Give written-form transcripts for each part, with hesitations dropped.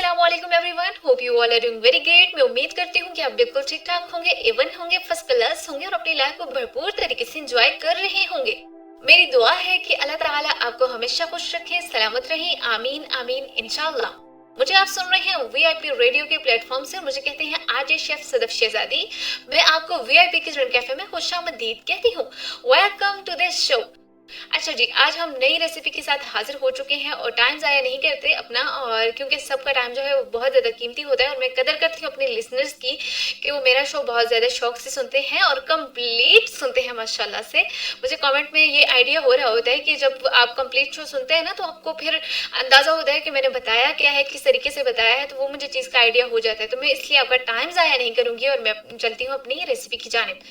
अस्सलामुअलैकुम everyone, hope you all are doing very great. मैं उम्मीद करती हूँ कि आप बिल्कुल ठीक ठाक होंगे, एवन होंगे, फर्स्ट क्लास होंगे और अपनी लाइफ को भरपूर तरीके से एंजॉय कर रहे होंगे। मेरी दुआ है कि अल्लाह ताला आपको हमेशा खुश रखे, सलामत रहे। आमीन आमीन इंशाल्लाह। मुझे आप सुन रहे हैं वीआईपी रेडियो के प्लेटफॉर्म से। मुझे कहते हैं आरजे शेफ सदफ शहजादी। मैं आपको वीआईपी के जन कैफे में खुशामदीद कहती हूँ। Welcome to this show. अच्छा जी, आज हम नई रेसिपी के साथ हाजिर हो चुके हैं और टाइम ज़ाया नहीं करते अपना, और क्योंकि सबका टाइम जो है वो बहुत ज़्यादा कीमती होता है और मैं कदर करती हूँ अपने लिसनर्स की कि वो मेरा शो बहुत ज़्यादा शौक से सुनते हैं और कंप्लीट सुनते हैं माशाल्लाह से। मुझे कमेंट में ये आइडिया हो रहा होता है कि जब आप कंप्लीट शो सुनते हैं ना तो आपको फिर अंदाज़ा होता है कि मैंने बताया क्या है, किस तरीके से बताया है, तो वो मुझे चीज़ का आइडिया हो जाता है। तो मैं इसलिए आपका टाइम ज़ाया नहीं करूँगी और मैं चलती हूँ अपनी रेसिपी की जानिब।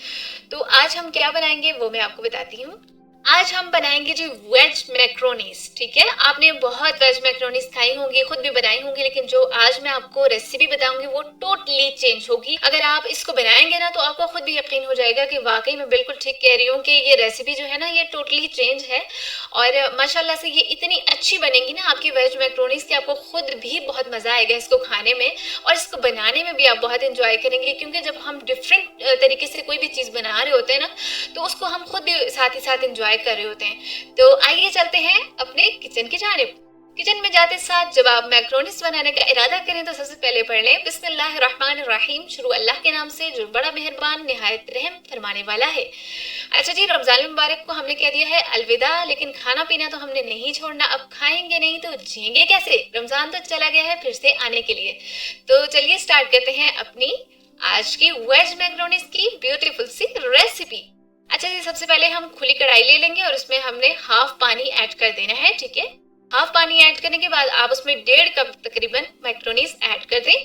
तो आज हम क्या बनाएंगे वो मैं आपको बताती हूँ। आज हम बनाएंगे जी वेज मैक्रोनीज। ठीक है, आपने बहुत वेज मैक्रोनीज खाई होंगी, खुद भी बनाई होंगी, लेकिन जो आज मैं आपको रेसिपी बताऊंगी वो टोटली चेंज होगी। अगर आप इसको बनाएंगे ना तो आपको खुद भी यकीन हो जाएगा कि वाकई मैं बिल्कुल ठीक कह रही हूँ कि ये रेसिपी जो है ना ये टोटली चेंज है। और माशाल्लाह से ये इतनी अच्छी बनेगी ना आपकी वेज मैक्रोनीज कि आपको खुद भी बहुत मजा आएगा इसको खाने में और इसको बनाने में भी आप बहुत इंजॉय करेंगे। क्योंकि जब हम डिफरेंट तरीके से कोई भी चीज बना रहे होते हैं ना तो उसको हम खुद भी साथ ही साथ इंजॉय कर रहे होते हैं। तो आइए चलते हैं अपने किचन की जानिब। किचन में जाते साथ जब आप मैक्रोनीस बनाने का इरादा करें तो सबसे पहले पढ़ लें बिस्मिल्लाहिर्रहमानिर्रहीम, शुरू अल्लाह के नाम से जो बड़ा मेहरबान निहायत रहम फरमाने वाला है। अच्छा जी, रमजान मुबारक को हमने कह दिया है अलविदा, लेकिन खाना पीना तो हमने नहीं छोड़ना। अब खाएंगे नहीं तो जिएंगे कैसे? रमजान तो चला गया है फिर से आने के लिए। तो चलिए स्टार्ट करते हैं अपनी आज की वेज मैक्रोनीस की ब्यूटीफुल सी रेसिपी। अच्छा जी, सबसे पहले हम खुली कढ़ाई ले लेंगे और उसमें हमने हाफ पानी ऐड कर देना है। ठीक है, हाफ पानी ऐड करने के बाद आप उसमें 1.5 कप तकरीबन मैक्रोनीस ऐड कर दें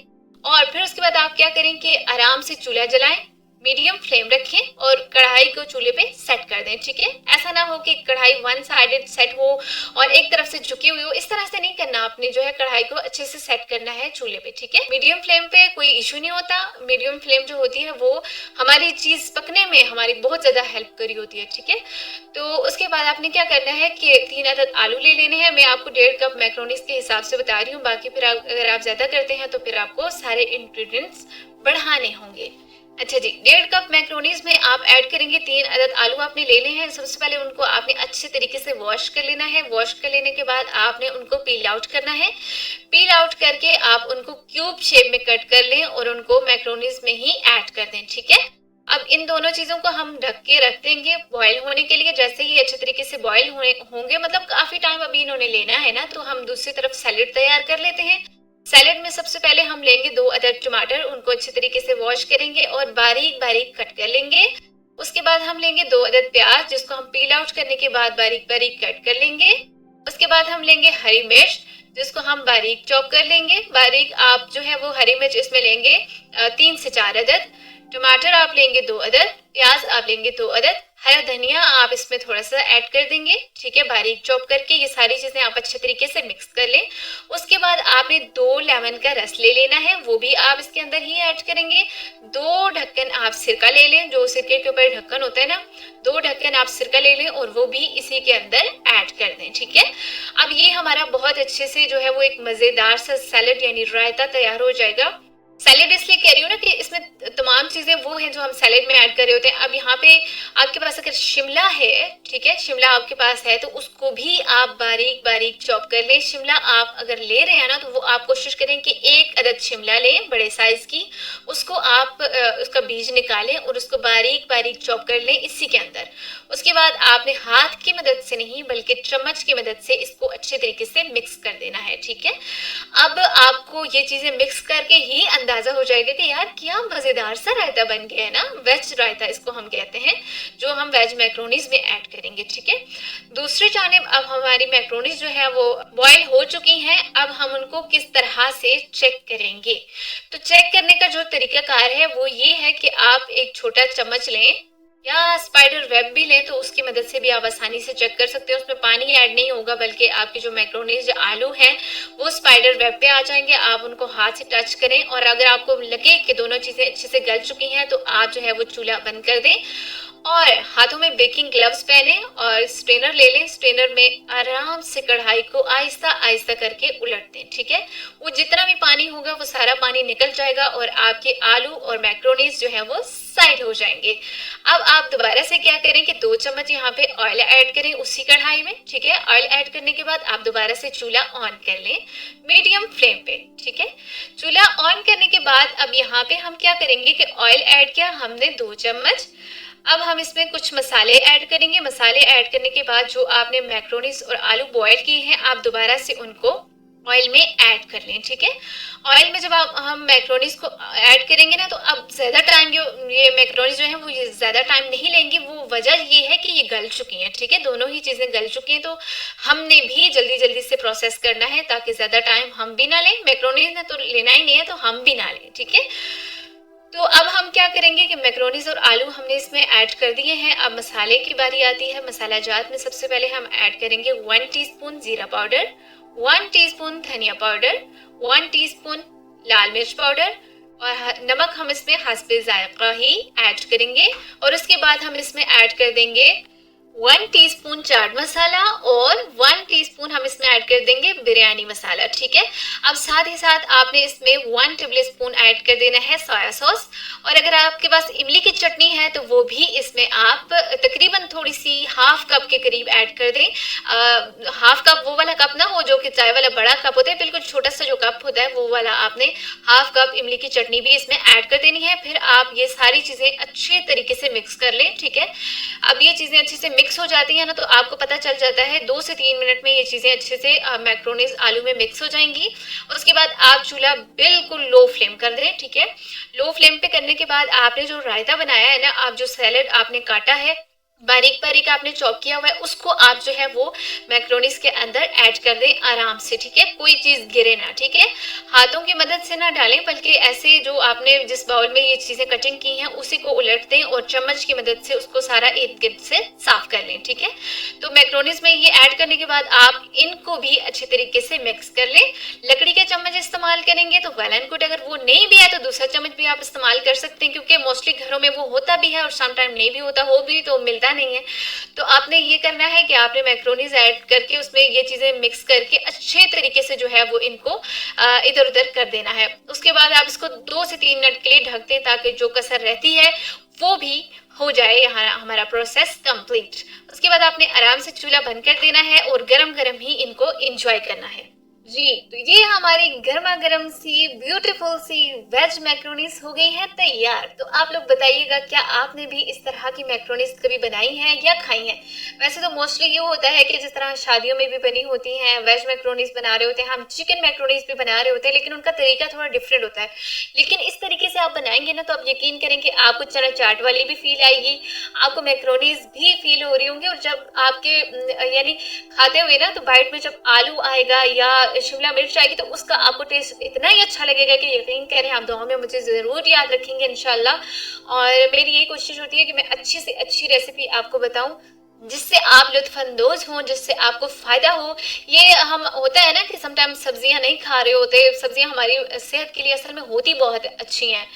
और फिर उसके बाद आप क्या करें कि आराम से चूल्हा जलाएं, मीडियम फ्लेम रखें और कढ़ाई को चूल्हे पे सेट कर दें। ठीक है, ऐसा ना हो कि कढ़ाई वन साइडेड सेट हो और एक तरफ से झुकी हुई हो, इस तरह से नहीं करना। आपने जो है कढ़ाई को अच्छे से सेट करना है चूल्हे पे। ठीक है, मीडियम फ्लेम पे कोई इशू नहीं होता। मीडियम फ्लेम जो होती है वो हमारी चीज पकने में हमारी बहुत ज्यादा हेल्प करी होती है। ठीक है, तो उसके बाद आपने क्या करना है कि 3 अदद आलू ले लेने हैं। मैं आपको 1.5 कप मैक्रोनीस के हिसाब से बता रही हूँ, बाकी फिर अगर आप ज्यादा करते हैं तो फिर आपको सारे इंग्रेडिएंट्स बढ़ाने होंगे। अच्छा जी, 1.5 कप मैक्रोनीज में आप ऐड करेंगे 3 अदद आलू आपने ले लिए हैं। सबसे पहले उनको आपने अच्छे तरीके से वॉश कर लेना है। वॉश कर लेने के बाद आपने उनको पील आउट करना है। पील आउट करके आप उनको क्यूब शेप में कट कर लें और उनको मैक्रोनीज में ही ऐड कर दें। ठीक है, अब इन दोनों चीजों को हम ढक के रख देंगे बॉईल होने के लिए। जैसे ही अच्छे तरीके से बॉईल होंगे, मतलब काफी टाइम अभी इन्होंने लेना है ना, तो हम दूसरी तरफ सैलेड तैयार कर लेते हैं। सैलेड में सबसे पहले हम लेंगे 2 अदद टमाटर, उनको अच्छे तरीके से वॉश करेंगे और बारीक बारीक कट कर लेंगे। उसके बाद हम लेंगे 2 अदद प्याज, जिसको हम पील आउट करने के बाद बारीक बारीक कट कर लेंगे। उसके बाद हम लेंगे हरी मिर्च, जिसको हम बारीक चॉप कर लेंगे। बारीक आप जो है वो हरी मिर्च इसमें लेंगे 3 से 4 अदद। टमाटर आप लेंगे 2 अदद, प्याज आप लेंगे 2 अदद, हरा धनिया आप इसमें थोड़ा सा ऐड कर देंगे। ठीक है, बारीक चॉप करके ये सारी चीजें आप अच्छे तरीके से मिक्स कर लें। उसके बाद आपने 2 लेमन का रस ले लेना है, वो भी आप इसके अंदर ही ऐड करेंगे। 2 ढक्कन आप सिरका ले लें, जो सिरके के ऊपर ढक्कन होता है ना, 2 ढक्कन आप सिरका ले लें और वो भी इसी के अंदर ऐड कर दें। ठीक है, अब ये हमारा बहुत अच्छे से जो है वो एक मजेदार सा सैलेड यानी रायता तैयार हो जाएगा। सैलेड इसलिए कह रही हूँ ना कि इसमें तमाम चीजें वो हैं जो हम सैलेड में ऐड कर रहे होते हैं। अब यहाँ पे आपके पास अगर शिमला है, ठीक है, शिमला आपके पास है तो उसको भी आप बारीक बारीक चॉप कर लें। शिमला आप अगर ले रहे हैं ना तो वो आप कोशिश करें कि 1 अदद शिमला लें बड़े साइज की, उसको आप उसका बीज निकालें और उसको बारीक बारीक चॉप कर लें इसी के अंदर। उसके बाद आपने हाथ की मदद से नहीं बल्कि चम्मच की मदद से इसको अच्छे तरीके से मिक्स कर देना है। ठीक है, अब आपको ये चीजें मिक्स करके ही अंदाजा हो जाएगा कि यार क्या मजेदार सा रायता बन गया है ना। वेज रायता इसको हम कहते हैं, जो हम वेज मैक्रोनीज में ऐड करेंगे। ठीक है, दूसरी जानिब अब हमारी मैक्रोनीज जो है वो बॉईल हो चुकी हैं। अब हम उनको किस तरह से चेक करेंगे, तो चेक करने का जो तरीकाकार है वो ये है कि आप एक छोटा चम्मच लें या स्पाइडर वेब भी लें, तो उसकी मदद से भी आप आसानी से चेक कर सकते हैं। उसमें पानी ऐड नहीं होगा बल्कि आपकी जो मैक्रोनीज आलू हैं वो स्पाइडर वेब पे आ जाएंगे। आप उनको हाथ से टच करें और अगर आपको लगे कि दोनों चीजें अच्छे से गल चुकी हैं तो आप जो है वो चूल्हा बंद कर दें और हाथों में बेकिंग ग्लव्स पहने और स्ट्रेनर ले लें। स्ट्रेनर में आराम से कढ़ाई को आहिस्ता आहिस्ता करके उलट दें, ठीक है। वो जितना भी पानी होगा वो सारा पानी निकल जाएगा और आपके आलू और मैक्रोनीज जो है वो साइड हो जाएंगे। अब आप दोबारा से क्या करें कि 2 चम्मच यहाँ पे ऑयल ऐड करें उसी कढ़ाई में, ठीक है। ऑयल ऐड करने के बाद आप दोबारा से चूल्हा ऑन कर लें मीडियम फ्लेम पे, ठीक है। चूल्हा ऑन करने के बाद अब यहाँ पे हम क्या करेंगे कि ऑयल ऐड किया हमने 2 चम्मच। अब हम इसमें कुछ मसाले ऐड करेंगे। मसाले ऐड करने के बाद जो आपने मैक्रोनीज और आलू बॉयल किए हैं आप दोबारा से उनको ऑयल में ऐड कर लें, ठीक है। ऑयल में जब हम मैक्रोनीज को ऐड करेंगे ना तो अब ज़्यादा टाइम ये मैक्रोनीज जो है वो ये ज़्यादा टाइम नहीं लेंगी। वो वजह ये है कि ये गल चुकी हैं, ठीक है। दोनों ही चीज़ें गल चुकी हैं तो हमने भी जल्दी जल्दी से प्रोसेस करना है ताकि ज़्यादा टाइम हम भी ना लें। मैक्रोनीज ने तो लेना ही नहीं है तो हम भी ना लें, ठीक है। तो अब हम क्या करेंगे कि मैक्रोनीज और आलू हमने इसमें ऐड कर दिए हैं। अब मसाले की बारी आती है। मसाला जात में सबसे पहले हम ऐड करेंगे 1 टीस्पून जीरा पाउडर, 1 टीस्पून धनिया पाउडर, 1 टीस्पून लाल मिर्च पाउडर और नमक हम इसमें हस्बे जायका ही ऐड करेंगे। और उसके बाद हम इसमें ऐड कर देंगे 1 टीस्पून चाट मसाला और 1 टीस्पून हम इसमें ऐड कर देंगे बिरयानी मसाला, ठीक है। अब साथ ही साथ आपने इसमें 1 टेबल स्पून ऐड कर देना है सोया सॉस। और अगर आपके पास इमली की चटनी है तो वो भी इसमें आप तकरीबन थोड़ी सी हाफ कप के करीब ऐड कर दें। हाफ कप वो वाला कप ना, वो जो कि चाय वाला बड़ा कप होता है, बिल्कुल छोटा सा जो कप होता है वो वाला आपने हाफ कप इमली की चटनी भी इसमें ऐड कर देनी है। फिर आप ये सारी चीज़ें अच्छे तरीके से मिक्स कर लें, ठीक है। अब ये चीज़ें अच्छे से मिक्स हो जाती है ना तो आपको पता चल जाता है 2 से 3 मिनट में ये चीज़ें अच्छे से मैक्रोनीज आलू में मिक्स हो जाएंगी। उसके बाद आप चूल्हा बिल्कुल लो फ्लेम कर दें, ठीक है। लो फ्लेम पे करने के बाद आपने जो रायता बनाया है ना, आप जो सैलेड आपने काटा है बारीक बारीक आपने चॉप किया हुआ है उसको आप जो है वो मैक्रोनीज के अंदर ऐड कर दें आराम से, ठीक है। कोई चीज़ गिरे ना, ठीक है। हाथों की मदद से ना डालें बल्कि ऐसे जो आपने जिस बाउल में ये चीज़ें कटिंग की हैं उसी को उलट दें और चम्मच की मदद से उसको सारा इर्द गिर्द से साफ कर लें, ठीक है। तो मैक्रोनीज में ये ऐड करने के बाद आप इनको भी अच्छे तरीके से मिक्स कर लें। लकड़ी का चम्मच इस्तेमाल करेंगे तो वेल एंड गुड, अगर वो नहीं भी है तो दूसरा चम्मच भी आप इस्तेमाल कर सकते हैं क्योंकि मोस्टली घरों में वो होता भी है और समटाइम नहीं भी होता, हो भी तो मिलता नहीं है। तो आपने ये करना है कि आपने मैक्रोनीज ऐड करके उसमें ये चीज़ें मिक्स करके अच्छे तरीके से जो है वो इनको इधर उधर कर देना है। उसके बाद आप इसको 2 से 3 मिनट के लिए ढक दें ताकि जो कसर रहती है वो भी हो जाए यहाँ हमारा प्रोसेस कंप्लीट। उसके बाद आपने आराम से चूल्हा बंद कर देना है और गरम गरम ही इनको एंजॉय करना है जी। तो ये हमारी गर्मा गर्म सी ब्यूटीफुल सी वेज मैक्रोनीज हो गई है तैयार। तो आप लोग बताइएगा क्या आपने भी इस तरह की मैक्रोनीज कभी बनाई हैं या खाई हैं। वैसे तो मोस्टली ये होता है कि जिस तरह शादियों में भी बनी होती हैं वेज मैक्रोनीज बना रहे होते हैं, हम चिकन मैक्रोनीज भी बना रहे होते हैं लेकिन उनका तरीका थोड़ा डिफरेंट होता है। लेकिन इस तरीके से आप बनाएंगे ना तो आप यकीन करें कि आपको चना चाट वाली भी फील आएगी, आपको मैक्रोनीज भी फील हो रही होंगी। और जब आपके यानी खाते हुए ना तो बाइट में जब आलू आएगा या शिमला मिर्च आएगी तो उसका आपको टेस्ट इतना ही अच्छा लगेगा कि यकीन करें आप दुआ में मुझे ज़रूर याद रखेंगे इंशाल्लाह। और मेरी यही कोशिश होती है कि मैं अच्छी से अच्छी रेसिपी आपको बताऊं जिससे आप लुत्फानंदोज हों, जिससे आपको फ़ायदा हो। ये हम होता है ना कि समटाइम्स सब्जियां नहीं खा रहे होते, सब्जियां हमारी सेहत के लिए असल में होती बहुत अच्छी हैं,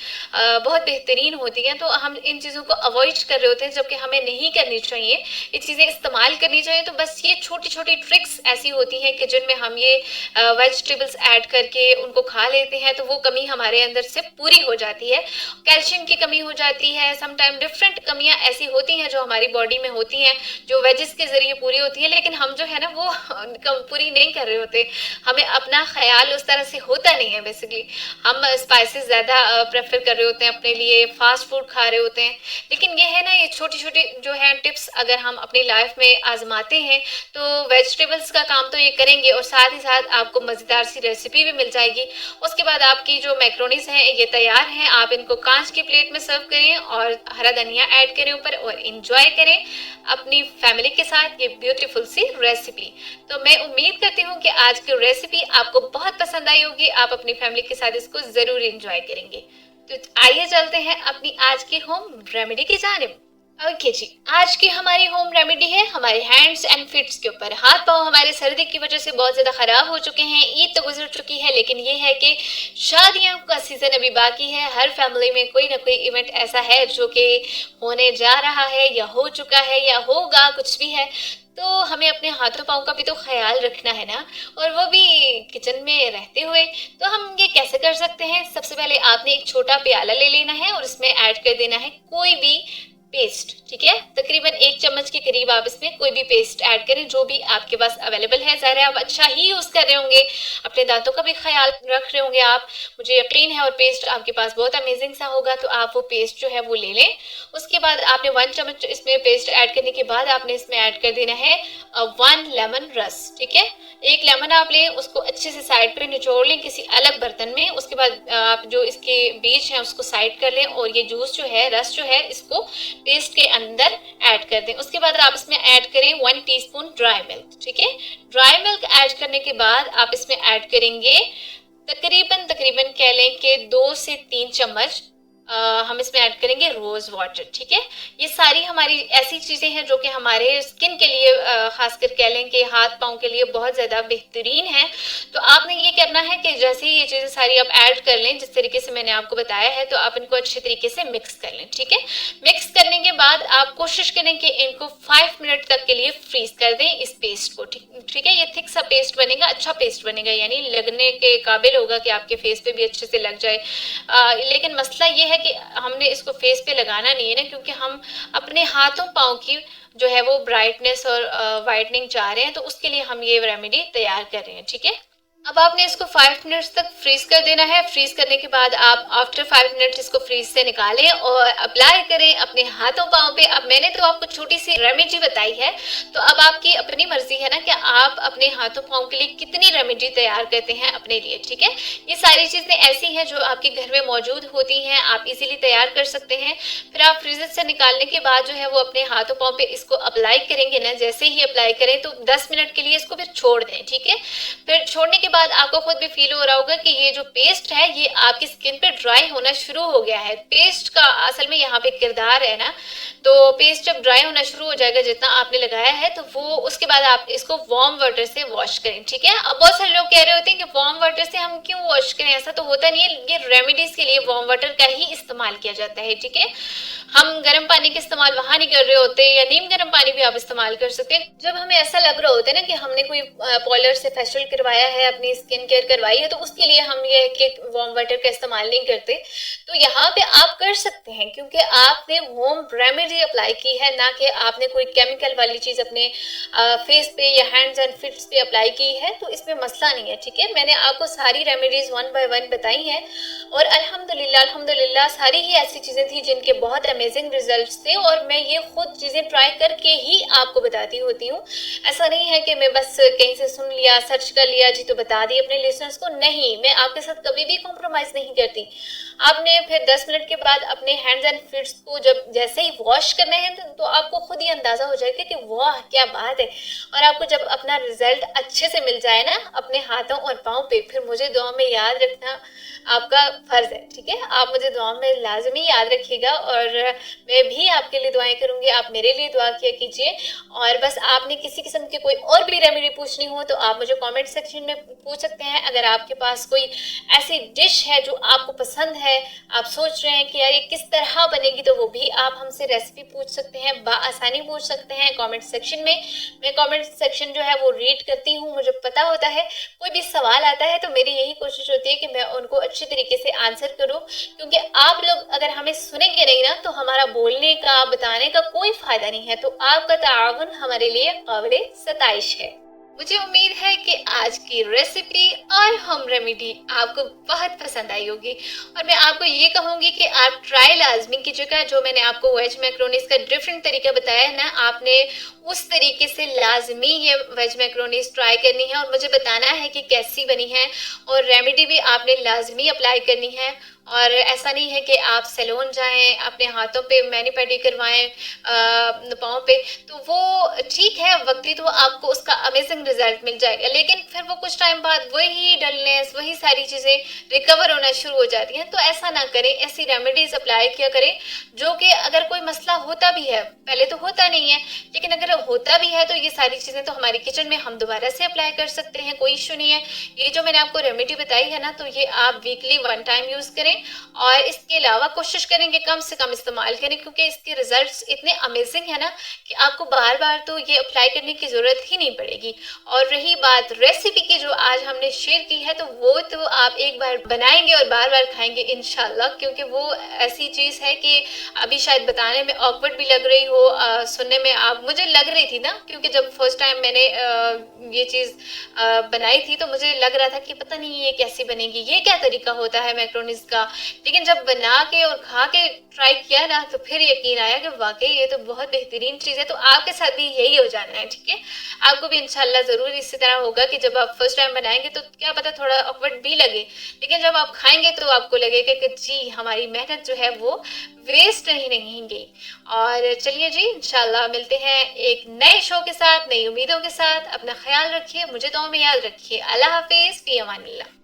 बहुत बेहतरीन होती हैं, तो हम इन चीज़ों को अवॉइड कर रहे होते हैं जबकि हमें नहीं करनी चाहिए, ये चीज़ें इस्तेमाल करनी चाहिए। तो बस ये छोटी छोटी ट्रिक्स ऐसी होती हैं कि जिनमें हम ये वेजिटेबल्स ऐड करके उनको खा लेते हैं तो वो कमी हमारे अंदर से पूरी हो जाती है। कैल्शियम की कमी हो जाती है, समटाइम डिफरेंट कमियाँ ऐसी होती हैं जो हमारी बॉडी में होती हैं जो वेजेस के जरिए पूरी होती है, लेकिन हम जो है ना वो पूरी नहीं कर रहे होते। हमें अपना ख्याल उस तरह से होता नहीं है। बेसिकली हम स्पाइसेस ज़्यादा प्रेफर कर रहे होते हैं अपने लिए, फास्ट फूड खा रहे होते हैं। लेकिन ये है ना, ये छोटी छोटी जो है टिप्स अगर हम अपनी लाइफ में आजमाते हैं तो वेजिटेबल्स का काम तो ये करेंगे और साथ ही साथ आपको मज़ेदार सी रेसिपी भी मिल जाएगी। उसके बाद आपकी जो मैक्रोनीज हैं ये तैयार हैं। आप इनको कांच की प्लेट में सर्व करें और हरा धनिया ऐड करें ऊपर और इंजॉय करें अपनी फैमिली के साथ ये ब्यूटीफुल सी रेसिपी। तो मैं उम्मीद करती हूँ कि आज की रेसिपी आपको बहुत पसंद आई होगी, आप अपनी फैमिली के साथ इसको ज़रूर इंजॉय करेंगे। तो आइए चलते हैं अपनी आज की होम रेमेडी की जानिब। ओके जी, आज की हमारी होम रेमेडी है हमारे हैंड्स एंड फीट्स के ऊपर। हाथ पाँव हमारे सर्दी की वजह से बहुत ज़्यादा ख़राब हो चुके हैं। ईद तो गुजर चुकी है, लेकिन ये है कि शादियों का सीज़न अभी बाकी है। हर फैमिली में कोई ना कोई इवेंट ऐसा है जो कि होने जा रहा है या हो चुका है या होगा, कुछ भी है। तो हमें अपने हाथों पाँव का भी तो ख्याल रखना है ना, और वो भी किचन में रहते हुए। तो हम ये कैसे कर सकते हैं? सबसे पहले आपने एक छोटा प्याला ले लेना है और उसमें ऐड कर देना है कोई भी पेस्ट। ठीक है, तकरीबन 1 चम्मच के करीब आप इसमें कोई भी पेस्ट ऐड करें जो भी आपके पास अवेलेबल है। ज़ाहिर है आप अच्छा ही यूज़ कर रहे होंगे, अपने दांतों का भी ख्याल रख रहे होंगे आप, मुझे यकीन है। और पेस्ट आपके पास बहुत अमेजिंग सा होगा, तो आप वो पेस्ट जो है वो ले लें। उसके बाद आपने 1 चम्मच इसमें पेस्ट ऐड करने के बाद आपने इसमें ऐड कर देना है 1 लेमन रस। ठीक है, 1 लेमन आप लें, उसको अच्छे से साइड पे निचोड़ लें किसी अलग बर्तन में। उसके बाद आप जो इसके बीज हैं उसको साइड कर लें और ये जूस जो है, रस जो है, इसको पेस्ट के अंदर ऐड कर दें। उसके बाद आप इसमें ऐड करें 1 टीस्पून ड्राई मिल्क। ठीक है, ड्राई मिल्क ऐड करने के बाद आप इसमें ऐड करेंगे तकरीबन तकरीबन कह लें कि 2 से 3 चम्मच हम इसमें ऐड करेंगे रोज वाटर। ठीक है, ये सारी हमारी ऐसी चीजें हैं जो कि हमारे स्किन के लिए खासकर कह लें कि हाथ पाँव के लिए बहुत ज्यादा बेहतरीन है। तो आपने ये करना है कि जैसे ही ये चीजें सारी आप ऐड कर लें जिस तरीके से मैंने आपको बताया है, तो आप इनको अच्छे तरीके से मिक्स कर लें। ठीक है, मिक्स करने के बाद आप कोशिश करें कि इनको 5 मिनट तक के लिए फ्रीज कर दें इस पेस्ट को। ठीक है, ये थिक सा पेस्ट बनेगा, अच्छा पेस्ट बनेगा, यानी लगने के काबिल होगा कि आपके फेस पे भी अच्छे से लग जाए। लेकिन मसला ये है कि हमने इसको फेस पे लगाना नहीं है ना, क्योंकि हम अपने हाथों पाँव की जो है वो ब्राइटनेस और वाइटनिंग चाह रहे हैं, तो उसके लिए हम ये रेमेडी तैयार कर रहे हैं। ठीक है, अब आपने इसको 5 मिनट्स तक फ्रीज कर देना है। फ्रीज करने के बाद आप आफ्टर 5 मिनट्स इसको फ्रीज से निकालें और अप्लाई करें अपने हाथों पाँव पे। अब मैंने तो आपको छोटी सी रेमेडी बताई है, तो अब आपकी अपनी मर्जी है ना कि आप अपने हाथों पाँव के लिए कितनी रेमेडी तैयार करते हैं अपने लिए। ठीक है, ये सारी चीज़ें ऐसी हैं जो आपके घर में मौजूद होती हैं, आप इजीली तैयार कर सकते हैं। फिर आप फ्रीजर से निकालने के बाद जो है वो अपने हाथों पाँव पे इसको अप्लाई करेंगे ना, जैसे ही अप्लाई करें तो 10 मिनट के लिए इसको फिर छोड़ दें। ठीक है, फिर छोड़ने के बाद आपको खुद भी फील हो रहा होगा कि ये जो पेस्ट है ये आपकी स्किन पे ड्राई होना शुरू हो गया है। पेस्ट का असल में यहाँ पे किरदार है ना, तो पेस्ट जब ड्राई होना शुरू हो जाएगा जितना आपने लगाया है, तो वो उसके बाद आप इसको वार्म वाटर से वॉश करें। ठीक है, अब बहुत सारे लोग कह रहे होते हैं कि वार्म वाटर से हम क्यों वॉश करें, ऐसा तो होता नहीं है। ये रेमेडीज के लिए वार्म वाटर का ही इस्तेमाल किया जाता है। ठीक है, हम गर्म पानी का इस्तेमाल वहां नहीं कर रहे होते, या नीम गर्म पानी भी आप इस्तेमाल कर सकते हैं। जब हमें ऐसा लग रहा होता है ना कि हमने कोई पार्लर से फेशियल करवाया है, अपनी स्किन केयर करवाई है, तो उसके लिए हम ये कि वार्म वाटर का इस्तेमाल नहीं करते। तो यहाँ पे आप कर सकते हैं, क्योंकि आपने होम रेमेडी अप्लाई की है, ना कि आपने कोई केमिकल वाली चीज अपने फेस पे या हैंड्स एंड फीट्स पे अप्लाई की है, तो इसमें मसला नहीं है। ठीक है, मैंने आपको सारी रेमेडीज 1 बाय 1 बताई हैं और अल्हम्दुलिल्लाह अल्हम्दुलिल्लाह सारी ही ऐसी चीजें थी जिनके बहुत अमेजिंग रिजल्ट्स थे, और मैं ये खुद चीजें ट्राई करके ही आपको बताती होती हूँ। ऐसा नहीं है कि मैं बस कहीं से सुन लिया, सर्च कर लिया जी तो बता दी अपने लिसनर्स को। नहीं, मैं आपके साथ कभी भी कॉम्प्रोमाइज नहीं करती। आपने फिर 10 मिनट के बाद अपने हैंड्स एंड फीट्स को जब जैसे ही वॉश करने हैं, तो आपको खुद ही अंदाजा हो जाएगा कि वाह क्या बात है। और आपको जब अपना रिजल्ट अच्छे से मिल जाए ना अपने हाथों और पाँव पे, फिर मुझे दुआ में याद रखना आपका फर्ज है। ठीक है, आप मुझे दुआ में लाजमी याद रखिएगा, और मैं भी आपके लिए दुआएं करूंगी, आप मेरे लिए दुआ किया कीजिए। और बस आपने किसी किस्म की कोई और भी रेमेडी पूछनी हो तो आप मुझे कमेंट सेक्शन में पूछ सकते हैं। अगर आपके पास कोई ऐसी डिश है जो आपको पसंद है, आप सोच रहे हैं कि यार ये किस तरह बनेगी, तो वो भी आप हमसे रेसिपी पूछ सकते हैं, बआसानी पूछ सकते हैं कमेंट सेक्शन में। मैं कमेंट सेक्शन जो है वो रीड करती हूँ, मुझे पता होता है कोई भी सवाल आता है तो मेरी यही कोशिश होती है कि मैं उनको अच्छे तरीके से आंसर करूँ, क्योंकि आप लोग अगर हमें सुनेंगे नहीं ना, तो हमारा बोलने का बताने का कोई फायदा नहीं है। तो आपका ताउन हमारे लिए काबिल सताइश है। मुझे उम्मीद है कि आज की रेसिपी और होम रेमेडी आपको बहुत पसंद आई होगी, और मैं आपको ये कहूँगी कि आप ट्राई लाजमी कीजिएगा। जो मैंने आपको वेज मैक्रोनीज का डिफरेंट तरीका बताया है ना, आपने उस तरीके से लाजमी ये वेज मैक्रोनीज ट्राई करनी है और मुझे बताना है कि कैसी बनी है, और रेमेडी भी आपने लाजमी अप्लाई करनी है। और ऐसा नहीं है कि आप सैलून जाएँ, अपने हाथों पे मैनी-पेडी करवाएँ पाँव पे, तो वो ठीक है, वक़्ती तो आपको उसका अमेज़िंग रिज़ल्ट मिल जाएगा, लेकिन फिर वो कुछ टाइम बाद वही डलनेस, वही सारी चीज़ें रिकवर होना शुरू हो जाती हैं। तो ऐसा ना करें, ऐसी रेमेडीज़ अप्लाई किया करें, जो कि अगर कोई मसला होता भी है, पहले तो होता नहीं है, लेकिन अगर होता भी है, तो ये सारी चीज़ें तो हमारी किचन में हम दोबारा से अप्लाई कर सकते हैं, कोई इश्यू नहीं है। ये जो मैंने आपको रेमेडी बताई है ना, तो ये आप वीकली 1 टाइम यूज़ करें और इसके अलावा कोशिश करें कि कम से कम इस्तेमाल करें, क्योंकि इसके रिजल्ट्स इतने अमेजिंग है ना कि आपको बार बार तो ये अप्लाई करने की ज़रूरत ही नहीं पड़ेगी। और रही बात रेसिपी की जो आज हमने शेयर की है, तो वो तो आप एक बार बनाएंगे और बार बार खाएंगे इंशाल्लाह, क्योंकि वो ऐसी चीज़ है कि अभी शायद बताने में ऑकवर्ड भी लग रही हो, सुनने में आप मुझे लग रही थी ना, क्योंकि जब फर्स्ट टाइम मैंने ये चीज़ बनाई थी तो मुझे लग रहा था कि पता नहीं ये कैसी बनेगी, ये क्या तरीका होता है मैक्रोनीज का। लेकिन जब बना के और खा के ट्राई किया ना, तो फिर यकीन आया कि वाकई ये तो बहुत बेहतरीन चीज़ है। तो आपके साथ भी यही हो जाना है, ठीक है। आपको भी इंशाल्लाह ज़रूर इसी तरह होगा कि जब आप फर्स्ट टाइम बनाएंगे तो क्या पता थोड़ा ऑकवर्ड भी लगे, लेकिन जब आप खाएंगे तो आपको लगेगा कि जी हमारी मेहनत जो है वो वेस्ट नहीं गई। और चलिए जी, इंशाल्लाह मिलते हैं एक नए शो के साथ, नई उम्मीदों के साथ। अपना ख्याल रखिए, मुझे दुआ में याद रखिए। अल्लाह हाफिज़, फी अमानिल्लाह।